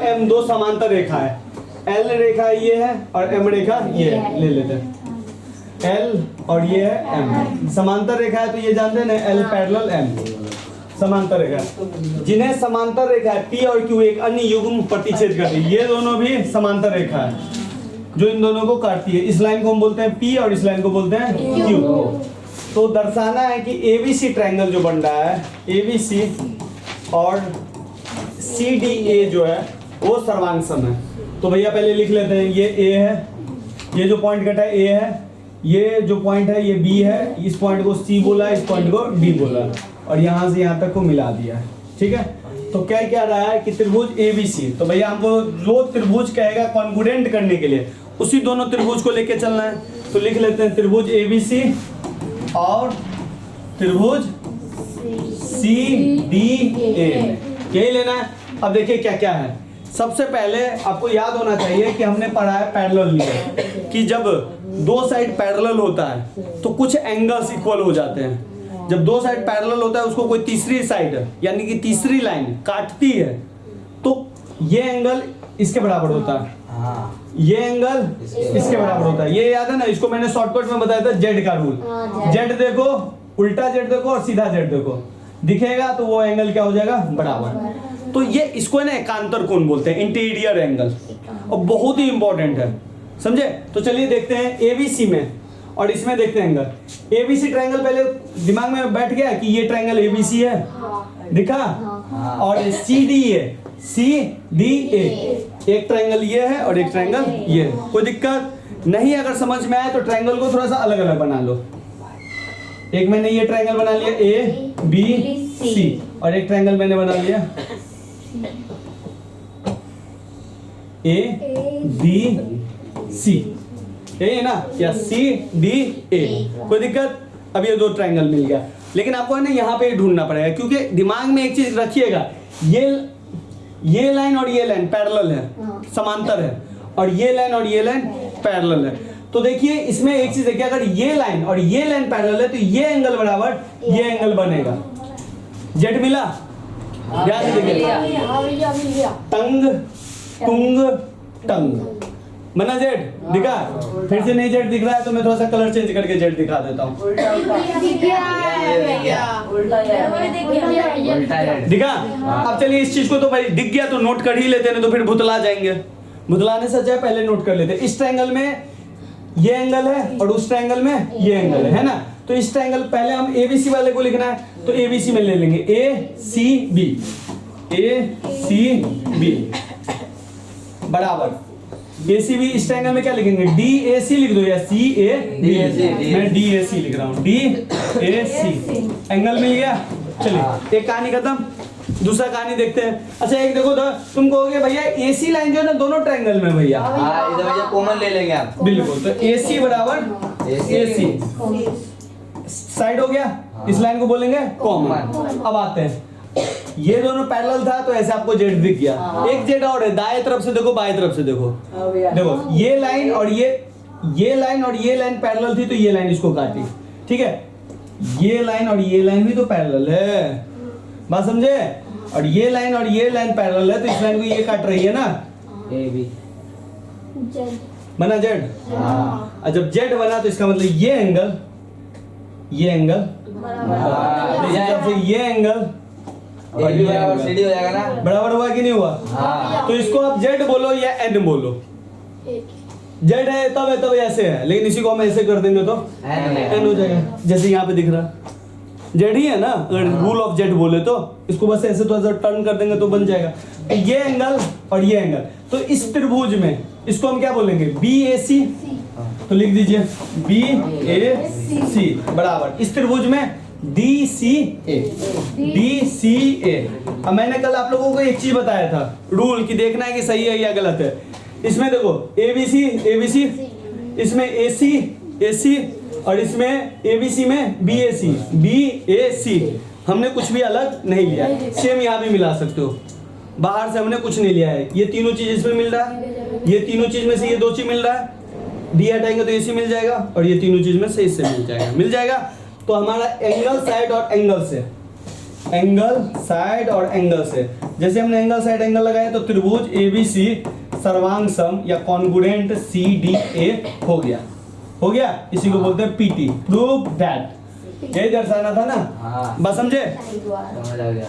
M दो समांतर रेखा है, L रेखा ये है और M रेखा ये है, ले लेते हैं L और ये है M, समांतर रेखा है तो ये जानते हैं ना L पैरेलल M समांतर रेखा। जिन्हें समांतर रेखा है P और Q एक अन्य युग्म प्रतिच्छेद करती है, ये दोनों भी समांतर रेखा है जो इन दोनों को काटती है। इस लाइन को हम बोलते हैं P और इस लाइन को बोलते हैं Q। तो दर्शाना है कि ABC ट्रायंगल जो बन रहा है, ABC और CDA जो है वो सर्वांग है। तो भैया पहले लिख लेते हैं, ये A है, ये जो पॉइंट कटा है A है, ये जो पॉइंट है ये B है, इस पॉइंट को C बोला, इस पॉइंट को D बोला और यहाँ से यहाँ तक को मिला दिया है। ठीक है, तो क्या क्या रहा है कि त्रिभुज ABC, तो भैया हमको जो त्रिभुज कहेगा कॉन्ग्रुएंट करने के लिए उसी दोनों त्रिभुज को लेके चलना है। तो लिख लेते हैं त्रिभुज ABC और त्रिभुज CDA, यही लेना है। अब देखिए क्या क्या है। सबसे पहले आपको याद होना चाहिए कि हमने पढ़ा है पैरेलल लिनियर, कि जब दो साइड पैरेलल होता है तो कुछ एंगल्स इक्वल हो जाते हैं। जब दो साइड पैरेलल होता है उसको कोई तीसरी साइड यानी कि तीसरी लाइन काटती है तो ये एंगल इसके बराबर होता है, ये एंगल इसके बराबर होता है। ये याद है ना, इसको मैंने शॉर्टकट में बताया था जेड का रूल। जेड देखो, उल्टा जेड देखो और सीधा जेड देखो, दिखेगा तो वो एंगल क्या हो जाएगा, बराबर। तो ये इसको है ना एकांतर कोण बोलते हैं, इंटीरियर एंगल, और बहुत ही इंपॉर्टेंट है, समझे। तो चलिए देखते हैं एबीसी में और इसमें देखते हैं एंगल। एबीसी ट्रायंगल पहले दिमाग में बैठ गया कि ये ट्रायंगल एबीसी है, दिखा, और सीडीए, CDA, एक ट्रायंगल ये है और एक ट्रायंगल ये है। कोई दिक्कत नहीं, अगर समझ में आए तो ट्रायंगल को थोड़ा सा अलग अलग बना लो। एक मैंने ये ट्रायंगल बना लिया ABC और एक ट्रायंगल मैंने बना लिया ABC, यही है ना, या CDA। कोई दिक्कत, अब ये दो ट्रायंगल मिल गया। लेकिन आपको है ना यहाँ पे ढूंढना पड़ेगा, क्योंकि दिमाग में एक चीज रखिएगा, ये लाइन और ये लाइन पैरेलल है, समांतर है, और ये लाइन और ये लाइन पैरेलल है। तो देखिए इसमें एक चीज देखिए, अगर ये लाइन और ये लाइन पैरेलल है तो ये एंगल बराबर ये एंगल बनेगा। जेड मिला, ध्यान से देखिए, तंग तुंग टंग बना जेड, दिखा। फिर से नहीं जेड दिख रहा है तो मैं थोड़ा सा कलर चेंज करके जेड दिखा देता हूँ, दिखा। अब चलिए इस चीज को तो भाई दिख गया तो नोट कर ही लेते हैं, तो फिर भुतला जाएंगे। भुतलाने से अच्छा पहले नोट कर लेते हैं। इस ट्रायंगल में ये एंगल है और उस ट्रायंगल में ये एंगल है ना। तो इस ट्रायंगल पहले हम एबीसी वाले को लिखना है, तो एबीसी में ले लेंगे ACB बराबर ACB। इस ट्रायंगल में क्या लिखेंगे, DAC लिख दो या CAB, मैं DAC लिख रहा हूँ, DAC एंगल मिल गया। चलिए एक कहानी खत्म, दूसरा कहानी देखते हैं। अच्छा एक देखो तो तुम कहोगे भैया AC लाइन जो है ना दोनों ट्रायंगल में भैया, इधर भैया कॉमन ले लेंगे आप, बिल्कुल। तो AC बराबर AC साइड हो गया, इस लाइन को बोलेंगे कॉमन। अब आते हैं, ये दोनों पैरेलल था तो ऐसे आपको जेड दिख गया। एक जेड और है, दाएं तरफ से देखो बाएं तरफ से देखो, देखो ये लाइन और ये लाइन और ये लाइन पैरेलल थी तो ये लाइन इसको काटी, ठीक है। ये लाइन और ये लाइन भी तो पैरेलल है, बात समझे। और ये लाइन पैरेलल है तो इस लाइन को ये काट रही है ना, बना जेड। और जब जेड बना तो इसका मतलब ये एंगल ये एंगल और ये बराबर सीधी हो जाएगा ना, बराबर हुआ कि नहीं हुआ। तो इसको आप जेड बोलो या एन बोलो, जेड है तब ऐसे है, लेकिन इसी को हम ऐसे कर देंगे तो एन हो जाएगा, जैसे यहाँ पे दिख रहा जेड ही है ना। अगर रूल ऑफ जेड बोले तो इसको बस ऐसे थोड़ा सा टर्न कर देंगे तो बन जाएगा। तो ये एंगल और ये एंगल, तो इस त्रिभुज में इसको हम क्या बोलेंगे, BAC। तो लिख दीजिए BAC बराबर इस त्रिभुज में DCA। अब मैंने कल आप लोगों को एक चीज बताया था, रूल की देखना है कि सही है या गलत है। इसमें देखो ABC, इसमें AC और इसमें ABC में BAC। हमने कुछ भी अलग नहीं लिया है, सेम यहाँ भी मिला सकते हो, बाहर से हमने कुछ नहीं लिया है। ये तीनों चीज इसमें मिल रहा है, ये तीनों चीज में से ये दो चीज मिल रहा है, डी हटाएंगे तो AC मिल जाएगा, और ये तीनों चीज में से इससे मिल जाएगा। तो हमारा एंगल साइड और एंगल से एंगल साइड और एंगल से। जैसे हमने एंगल साइड एंगल लगाया तो त्रिभुज ABC सर्वांग सम या कॉन्ग्रुएंट CDA हो गया। इसी को बोलते हैं PT, प्रूव दैट। यही दर्शाना था ना, हाँ बस समझे। समझ आ गया।